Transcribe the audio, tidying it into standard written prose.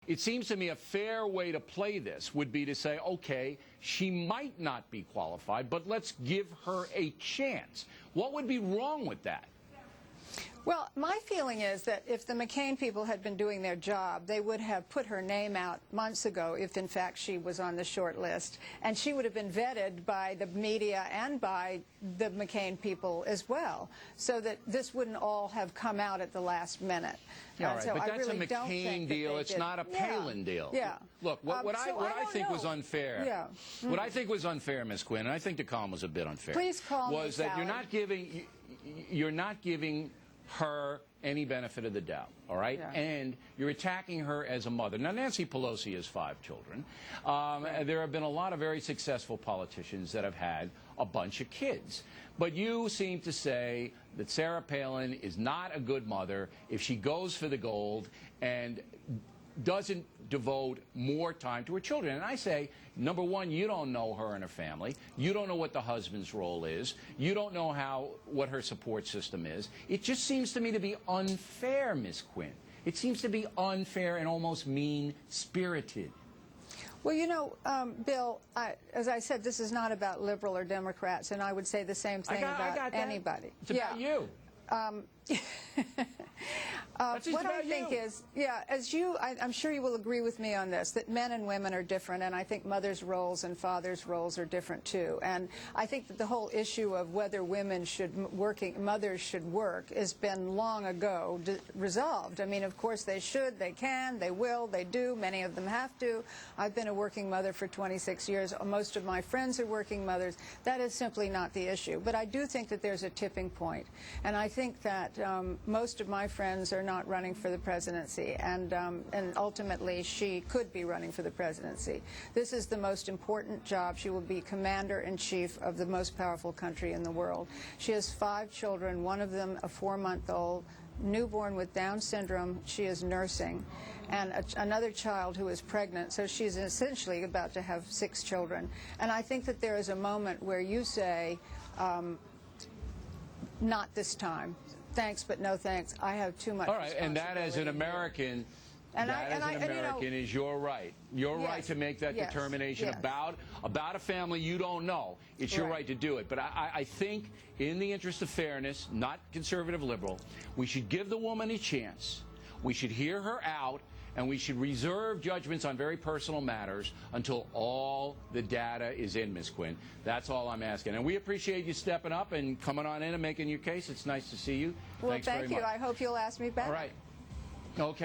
It seems to me a fair way to play this would be to say, okay, she might not be qualified, but let's give her a chance. What would be wrong with that? Well, my feeling is that if the McCain people had been doing their job, they would have put her name out months ago if, in fact, she was on the short list. And she would have been vetted by the media and by the McCain people as well, so that this wouldn't all have come out at the last minute. All right, so but that's really a McCain deal. It's not a Palin deal. Yeah. Look, what I think was unfair, Yeah. what I think was unfair, Ms. Quinn, and I think the column was a bit unfair, Please call me was that Sally. you're not giving her any benefit of the doubt, all right? Yeah. And you're attacking her as a mother. Now, Nancy Pelosi has 5 children. There have been a lot of very successful politicians that have had a bunch of kids. But you seem to say that Sarah Palin is not a good mother if she goes for the gold and doesn't devote more time to her children. And I say, number one, you don't know her and her family. You don't know what the husband's role is. You don't know what her support system is. It just seems to me to be unfair, Ms. Quinn. It seems to be unfair and almost mean-spirited. Well, you know, Bill, as I said, this is not about liberal or Democrats, and I would say the same thing about anybody. It's about you. What I think is, I'm sure you will agree with me on this, that men and women are different, and I think mothers' roles and fathers' roles are different too. And I think that the whole issue of whether mothers should work has been long ago resolved. I mean, of course they should, they can, they will, they do. Many of them have to. I've been a working mother for 26 years. Most of my friends are working mothers. That is simply not the issue. But I do think that there's a tipping point, and I think that most of my friends are not running for the presidency, and ultimately she could be running for the presidency. This is the most important job. She will be commander-in-chief of the most powerful country in the world. She has 5 children, one of them a 4-month-old newborn with Down syndrome. She is nursing, and another child who is pregnant, so she's essentially about to have 6 children. And I think that there is a moment where you say, not this time. Thanks, but no thanks. I have too much. All right, and that as an American, is your right. Your right to make that determination about a family you don't know. It's your right to do it. But I think, in the interest of fairness, not conservative liberal, we should give the woman a chance. We should hear her out, and we should reserve judgments on very personal matters until all the data is in, Ms. Quinn. That's all I'm asking. And we appreciate you stepping up and coming on in and making your case. It's nice to see you. Well, Thanks very much. Thank you. I hope you'll ask me back. All right. Okay.